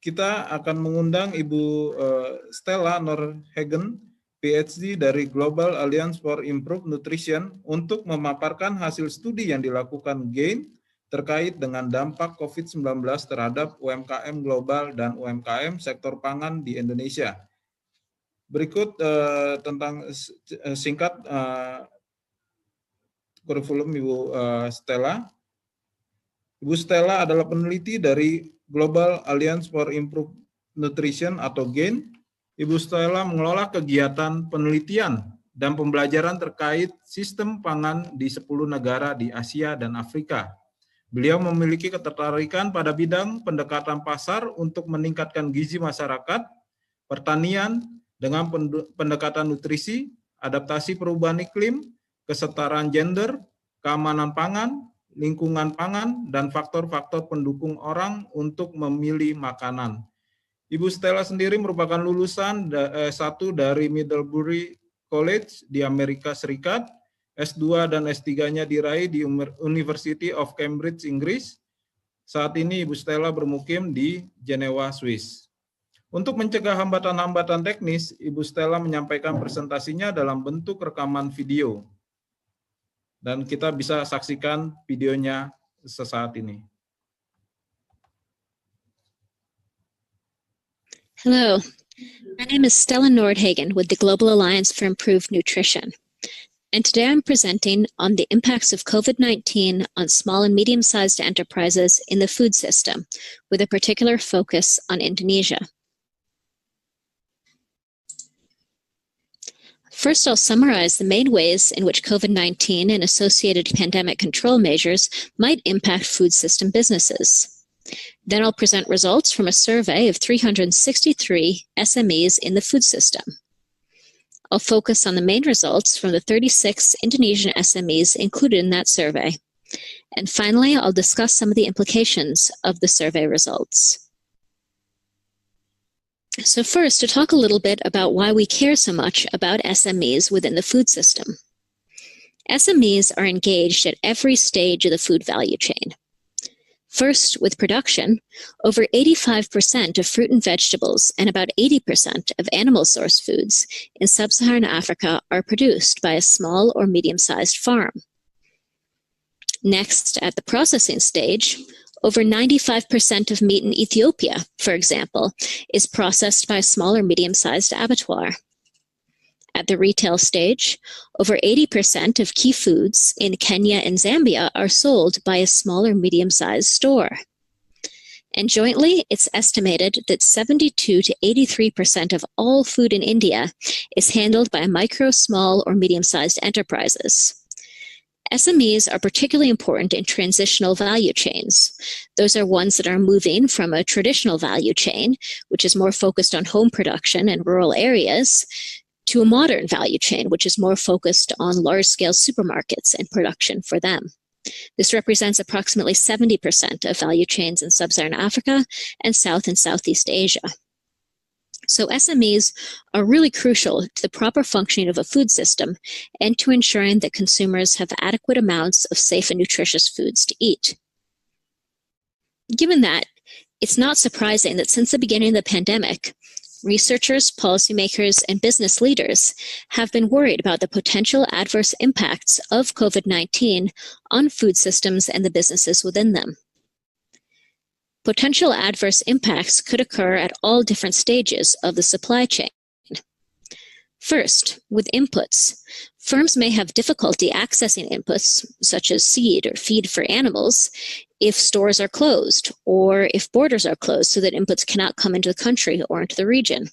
kita akan mengundang Ibu Stella Nordhagen, PhD dari Global Alliance for Improved Nutrition untuk memaparkan hasil studi yang dilakukan GAIN terkait dengan dampak COVID-19 terhadap UMKM global dan UMKM sektor pangan di Indonesia. Berikut tentang singkat kurikulum Ibu Stella. Ibu Stella adalah peneliti dari Global Alliance for Improved Nutrition atau GAIN. Ibu Stella mengelola kegiatan penelitian dan pembelajaran terkait sistem pangan di 10 negara di Asia dan Afrika. Beliau memiliki ketertarikan pada bidang pendekatan pasar untuk meningkatkan gizi masyarakat, pertanian dengan pendekatan nutrisi, adaptasi perubahan iklim, kesetaraan gender, keamanan pangan, lingkungan pangan, dan faktor-faktor pendukung orang untuk memilih makanan. Ibu Stella sendiri merupakan lulusan S1 dari Middlebury College di Amerika Serikat, S2 dan S3-nya diraih di University of Cambridge, Inggris. Saat ini Ibu Stella bermukim di Jenewa, Swiss. Untuk mencegah hambatan-hambatan teknis, Ibu Stella menyampaikan presentasinya dalam bentuk rekaman video. Dan kita bisa saksikan videonya sesaat ini. Hello, my name is Stella Nordhagen with the Global Alliance for Improved Nutrition. And today I'm presenting on the impacts of COVID-19 on small and medium-sized enterprises in the food system, with a particular focus on Indonesia. First, I'll summarize the main ways in which COVID-19 and associated pandemic control measures might impact food system businesses. Then I'll present results from a survey of 363 SMEs in the food system. I'll focus on the main results from the 36 Indonesian SMEs included in that survey. And finally, I'll discuss some of the implications of the survey results. So first, to talk a little bit about why we care so much about SMEs within the food system. SMEs are engaged at every stage of the food value chain. First, with production, over 85% of fruit and vegetables and about 80% of animal source foods in sub-Saharan Africa are produced by a small or medium-sized farm. Next, at the processing stage, over 95% of meat in Ethiopia, for example, is processed by a small or medium-sized abattoir. At the retail stage, over 80% of key foods in Kenya and Zambia are sold by a small or medium-sized store. And jointly, it's estimated that 72 to 83% of all food in India is handled by micro, small, or medium-sized enterprises. SMEs are particularly important in transitional value chains. Those are ones that are moving from a traditional value chain, which is more focused on home production and rural areas, to a modern value chain, which is more focused on large-scale supermarkets and production for them. This represents approximately 70% of value chains in sub-Saharan Africa and South and Southeast Asia. So SMEs are really crucial to the proper functioning of a food system and to ensuring that consumers have adequate amounts of safe and nutritious foods to eat. Given that, it's not surprising that since the beginning of the pandemic, researchers, policymakers, and business leaders have been worried about the potential adverse impacts of COVID-19 on food systems and the businesses within them. Potential adverse impacts could occur at all different stages of the supply chain. First, with inputs, firms may have difficulty accessing inputs such as seed or feed for animals if stores are closed or if borders are closed so that inputs cannot come into the country or into the region.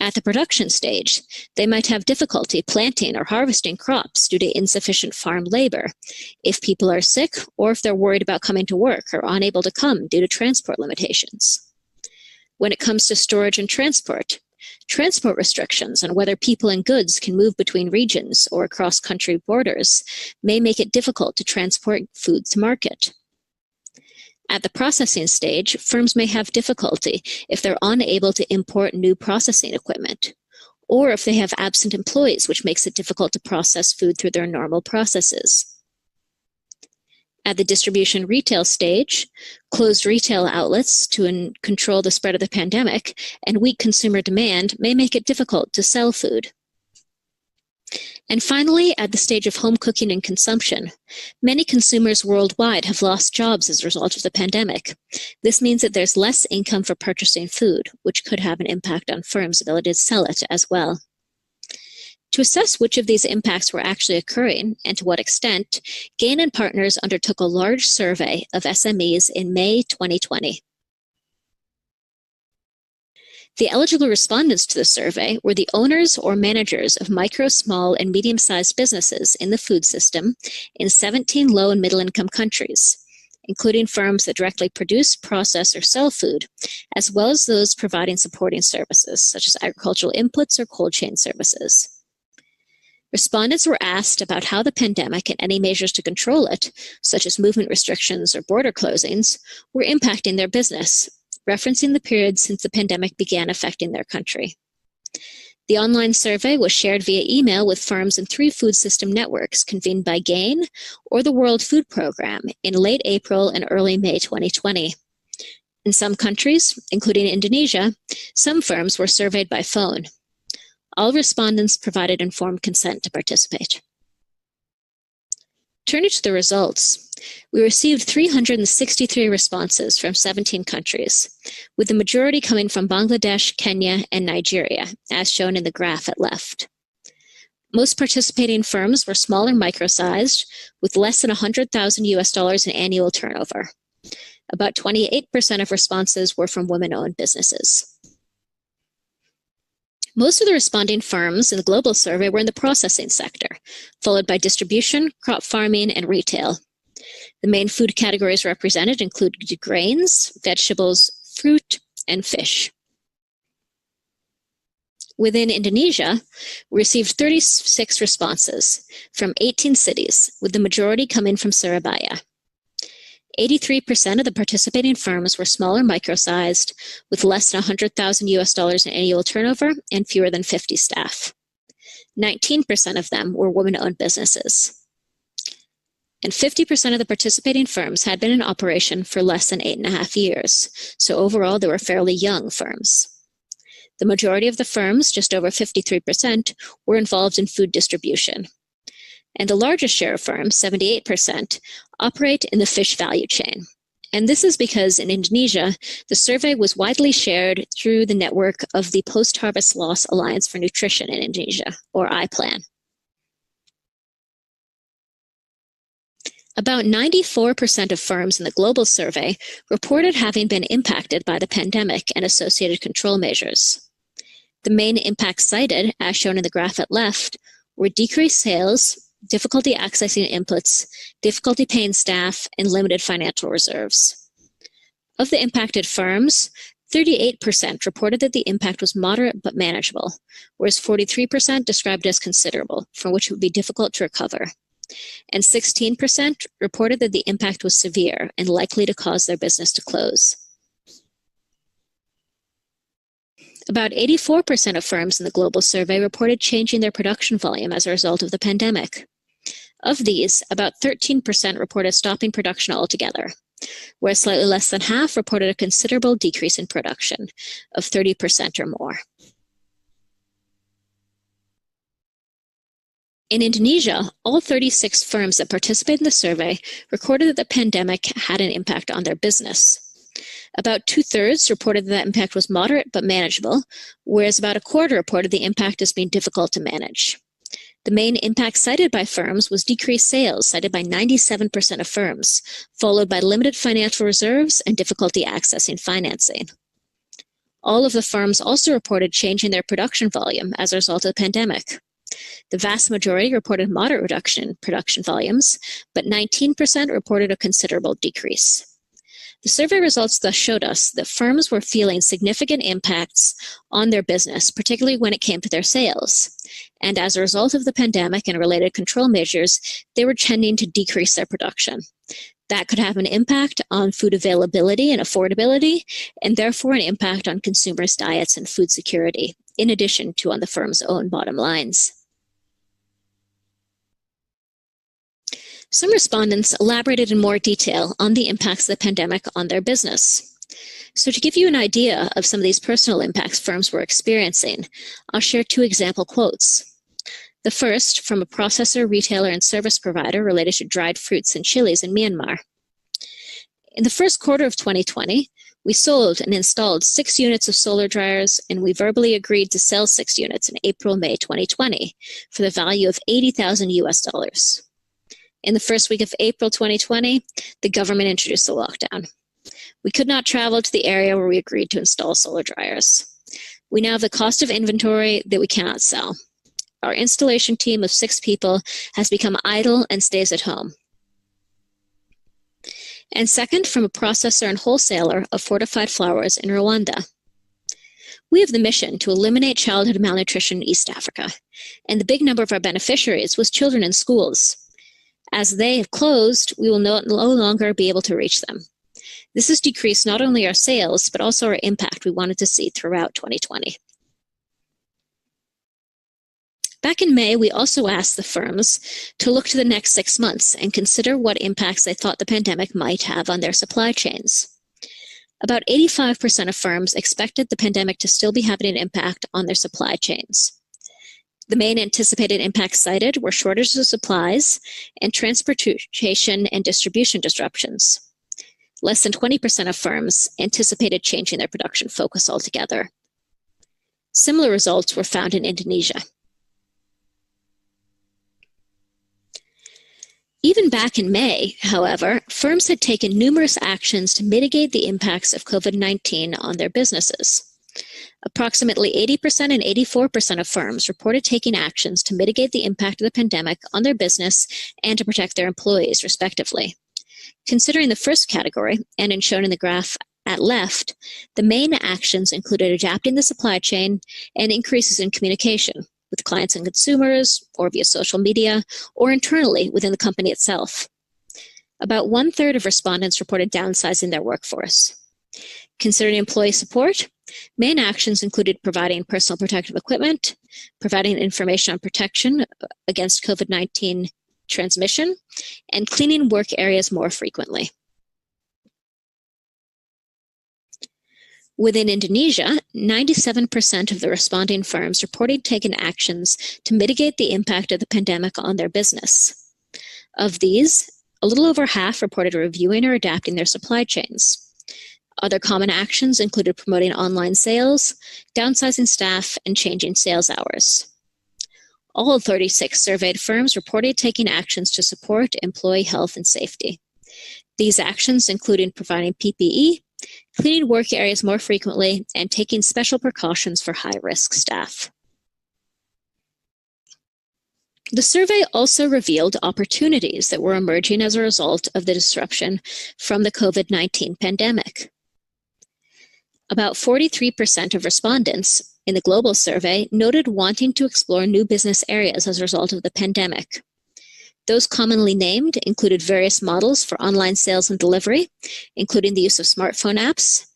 At the production stage, they might have difficulty planting or harvesting crops due to insufficient farm labor, if people are sick or if they're worried about coming to work or unable to come due to transport limitations. When it comes to storage and transport restrictions on whether people and goods can move between regions or across country borders may make it difficult to transport food to market. At the processing stage, firms may have difficulty if they're unable to import new processing equipment, or if they have absent employees, which makes it difficult to process food through their normal processes. At the distribution retail stage, closed retail outlets to control the spread of the pandemic and weak consumer demand may make it difficult to sell food. And finally, at the stage of home cooking and consumption, many consumers worldwide have lost jobs as a result of the pandemic. This means that there's less income for purchasing food, which could have an impact on firms' ability to sell it as well. To assess which of these impacts were actually occurring and to what extent, Gain and Partners undertook a large survey of SMEs in May 2020. The eligible respondents to the survey were the owners or managers of micro, small, and medium-sized businesses in the food system in 17 low- and middle-income countries, including firms that directly produce, process, or sell food, as well as those providing supporting services, such as agricultural inputs or cold chain services. Respondents were asked about how the pandemic and any measures to control it, such as movement restrictions or border closings, were impacting their business, referencing the period since the pandemic began affecting their country. The online survey was shared via email with firms in 3 food system networks convened by Gain or the World Food Program in late April and early May 2020. In some countries, including Indonesia, some firms were surveyed by phone. All respondents provided informed consent to participate. Turning to the results, we received 363 responses from 17 countries, with the majority coming from Bangladesh, Kenya, and Nigeria, as shown in the graph at left. Most participating firms were small and micro-sized, with less than $100,000 in annual turnover. About 28% of responses were from women-owned businesses. Most of the responding firms in the global survey were in the processing sector, followed by distribution, crop farming, and retail. The main food categories represented include grains, vegetables, fruit, and fish. Within Indonesia, we received 36 responses from 18 cities, with the majority coming from Surabaya. 83% of the participating firms were small or micro-sized, with less than $100,000 in annual turnover and fewer than 50 staff. 19% of them were women-owned businesses. And 50% of the participating firms had been in operation for less than 8.5 years, so overall they were fairly young firms. The majority of the firms, just over 53%, were involved in food distribution. And the largest share of firms, 78%, operate in the fish value chain. And this is because in Indonesia, the survey was widely shared through the network of the Post-Harvest Loss Alliance for Nutrition in Indonesia, or IPLAN. About 94% of firms in the global survey reported having been impacted by the pandemic and associated control measures. The main impacts cited, as shown in the graph at left, were decreased sales, difficulty accessing inputs, difficulty paying staff, and limited financial reserves. Of the impacted firms, 38% reported that the impact was moderate but manageable, whereas 43% described it as considerable, from which it would be difficult to recover. And 16% reported that the impact was severe and likely to cause their business to close. About 84% of firms in the global survey reported changing their production volume as a result of the pandemic. Of these, about 13% reported stopping production altogether, whereas slightly less than half reported a considerable decrease in production of 30% or more. In Indonesia, all 36 firms that participated in the survey recorded that the pandemic had an impact on their business. About 2/3 reported that the impact was moderate but manageable, whereas about 1/4 reported the impact as being difficult to manage. The main impact cited by firms was decreased sales, cited by 97% of firms, followed by limited financial reserves and difficulty accessing financing. All of the firms also reported changing their production volume as a result of the pandemic. The vast majority reported moderate reduction in production volumes, but 19% reported a considerable decrease. The survey results thus showed us that firms were feeling significant impacts on their business, particularly when it came to their sales. And as a result of the pandemic and related control measures, they were tending to decrease their production. That could have an impact on food availability and affordability, and therefore an impact on consumers' diets and food security, in addition to on the firm's own bottom lines. Some respondents elaborated in more detail on the impacts of the pandemic on their business. So to give you an idea of some of these personal impacts firms were experiencing, I'll share 2 example quotes. The first from a processor, retailer, and service provider related to dried fruits and chilies in Myanmar. In the first quarter of 2020, we sold and installed 6 units of solar dryers, and we verbally agreed to sell 6 units in April-May 2020 for the value of $80,000 US. In the first week of April 2020, the government introduced a lockdown. We could not travel to the area where we agreed to install solar dryers. We now have the cost of inventory that we cannot sell. Our installation team of 6 people has become idle and stays at home. And second, from a processor and wholesaler of fortified flours in Rwanda. We have the mission to eliminate childhood malnutrition in East Africa, and the big number of our beneficiaries was children in schools. As they have closed, we will no longer be able to reach them. This has decreased not only our sales, but also our impact we wanted to see throughout 2020. Back in May, we also asked the firms to look to the next 6 months and consider what impacts they thought the pandemic might have on their supply chains. About 85% of firms expected the pandemic to still be having an impact on their supply chains. The main anticipated impacts cited were shortages of supplies and transportation and distribution disruptions. Less than 20% of firms anticipated changing their production focus altogether. Similar results were found in Indonesia. Even back in May, however, firms had taken numerous actions to mitigate the impacts of COVID-19 on their businesses. Approximately 80% and 84% of firms reported taking actions to mitigate the impact of the pandemic on their business and to protect their employees, respectively. Considering the first category, and as shown in the graph at left, the main actions included adapting the supply chain and increases in communication with clients and consumers, or via social media, or internally within the company itself. About 1/3 of respondents reported downsizing their workforce. Considering employee support, main actions included providing personal protective equipment, providing information on protection against COVID-19 transmission, and cleaning work areas more frequently. Within Indonesia, 97% of the responding firms reported taking actions to mitigate the impact of the pandemic on their business. Of these, a little over half reported reviewing or adapting their supply chains. Other common actions included promoting online sales, downsizing staff, and changing sales hours. All 36 surveyed firms reported taking actions to support employee health and safety. These actions included providing PPE, cleaning work areas more frequently, and taking special precautions for high-risk staff. The survey also revealed opportunities that were emerging as a result of the disruption from the COVID-19 pandemic. About 43% of respondents in the global survey noted wanting to explore new business areas as a result of the pandemic. Those commonly named included various models for online sales and delivery, including the use of smartphone apps,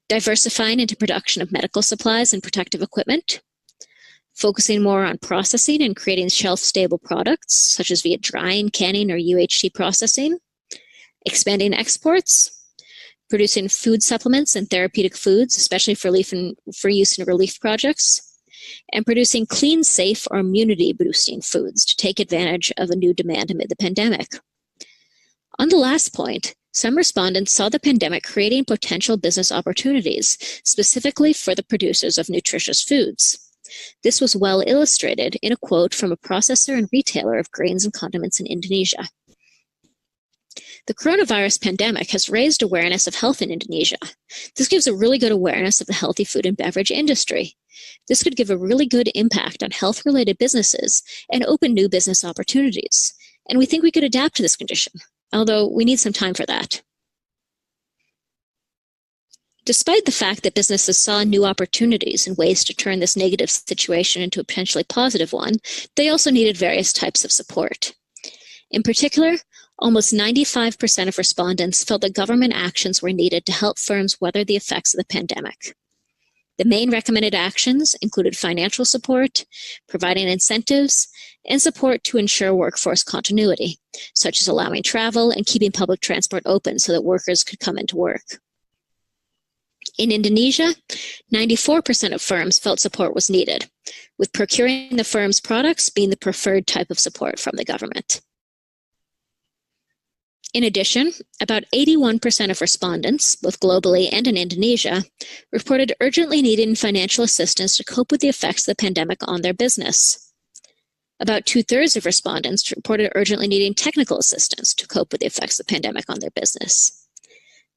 diversifying into production of medical supplies and protective equipment, focusing more on processing and creating shelf-stable products, such as via drying, canning, or UHT processing, expanding exports, producing food supplements and therapeutic foods, especially for use in relief projects, and producing clean, safe, or immunity-boosting foods to take advantage of a new demand amid the pandemic. On the last point, some respondents saw the pandemic creating potential business opportunities, specifically for the producers of nutritious foods. This was well illustrated in a quote from a processor and retailer of grains and condiments in Indonesia. The coronavirus pandemic has raised awareness of health in Indonesia. This gives a really good awareness of the healthy food and beverage industry. This could give a really good impact on health-related businesses and open new business opportunities. And we think we could adapt to this condition, although we need some time for that. Despite the fact that businesses saw new opportunities and ways to turn this negative situation into a potentially positive one, they also needed various types of support. In particular, almost 95% of respondents felt that government actions were needed to help firms weather the effects of the pandemic. The main recommended actions included financial support, providing incentives, and support to ensure workforce continuity, such as allowing travel and keeping public transport open so that workers could come into work. In Indonesia, 94% of firms felt support was needed, with procuring the firm's products being the preferred type of support from the government. In addition, about 81% of respondents, both globally and in Indonesia, reported urgently needing financial assistance to cope with the effects of the pandemic on their business. About 2/3 of respondents reported urgently needing technical assistance to cope with the effects of the pandemic on their business.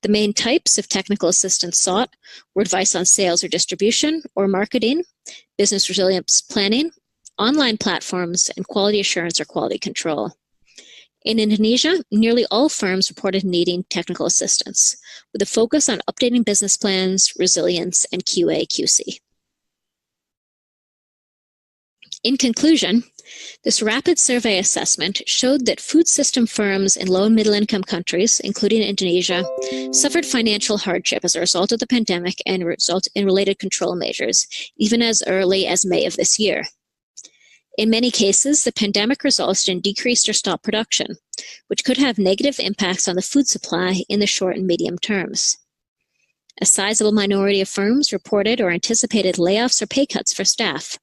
The main types of technical assistance sought were advice on sales or distribution or marketing, business resilience planning, online platforms, and quality assurance or quality control. In Indonesia, nearly all firms reported needing technical assistance, with a focus on updating business plans, resilience, and QA/QC. In conclusion, this rapid survey assessment showed that food system firms in low and middle income countries, including Indonesia, suffered financial hardship as a result of the pandemic and result in related control measures, even as early as May of this year. In many cases, the pandemic resulted in decreased or stopped production, which could have negative impacts on the food supply in the short and medium terms. A sizable minority of firms reported or anticipated layoffs or pay cuts for staff,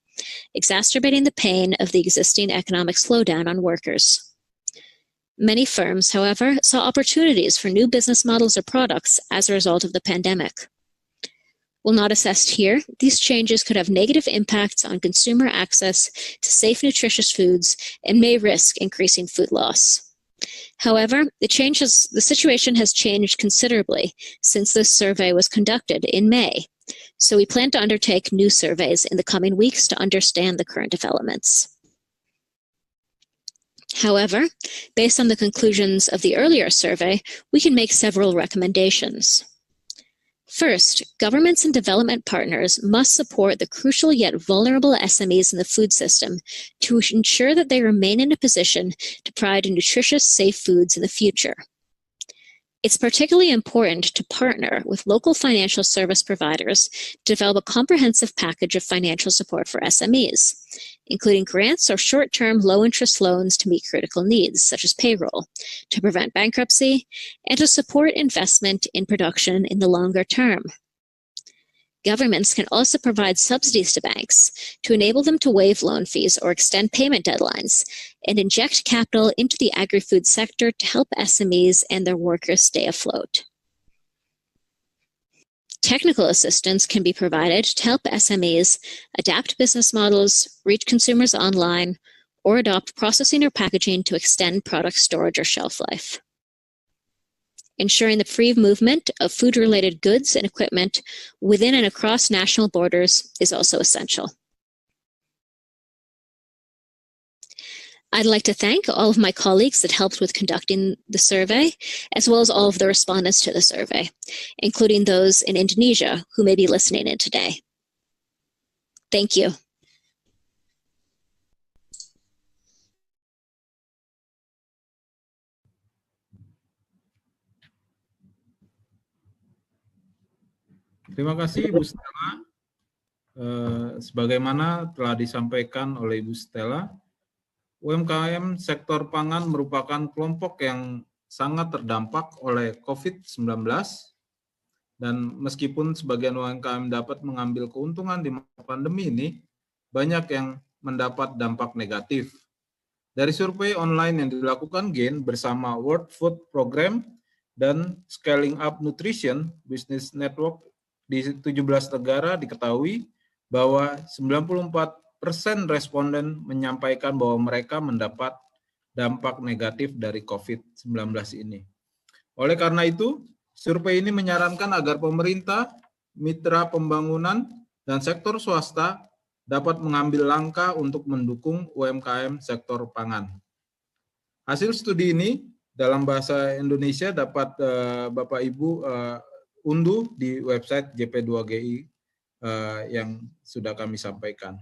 exacerbating the pain of the existing economic slowdown on workers. Many firms, however, saw opportunities for new business models or products as a result of the pandemic. While not assessed here, these changes could have negative impacts on consumer access to safe, nutritious foods and may risk increasing food loss. However, the situation has changed considerably since this survey was conducted in May, so we plan to undertake new surveys in the coming weeks to understand the current developments. However, based on the conclusions of the earlier survey, we can make several recommendations. First, governments and development partners must support the crucial yet vulnerable SMEs in the food system to ensure that they remain in a position to provide nutritious, safe foods in the future. It's particularly important to partner with local financial service providers to develop a comprehensive package of financial support for SMEs, including grants or short-term low-interest loans to meet critical needs, such as payroll, to prevent bankruptcy, and to support investment in production in the longer term. Governments can also provide subsidies to banks to enable them to waive loan fees or extend payment deadlines and inject capital into the agri-food sector to help SMEs and their workers stay afloat. Technical assistance can be provided to help SMEs adapt business models, reach consumers online, or adopt processing or packaging to extend product storage or shelf life. Ensuring the free movement of food-related goods and equipment within and across national borders is also essential. I'd like to thank all of my colleagues that helped with conducting the survey, as well as all of the respondents to the survey, including those in Indonesia who may be listening in today. Thank you. Terima kasih Ibu Stella. Sebagaimana telah disampaikan oleh Ibu Stella, UMKM sektor pangan merupakan kelompok yang sangat terdampak oleh COVID-19 dan meskipun sebagian UMKM dapat mengambil keuntungan di masa pandemi ini, banyak yang mendapat dampak negatif. Dari survei online yang dilakukan GAIN bersama World Food Program dan Scaling Up Nutrition Business Network di 17 negara diketahui bahwa 94% responden menyampaikan bahwa mereka mendapat dampak negatif dari COVID-19 ini. Oleh karena itu, survei ini menyarankan agar pemerintah, mitra pembangunan, dan sektor swasta dapat mengambil langkah untuk mendukung UMKM sektor pangan. Hasil studi ini dalam bahasa Indonesia dapat Bapak Ibu unduh di website JP2GI yang sudah kami sampaikan.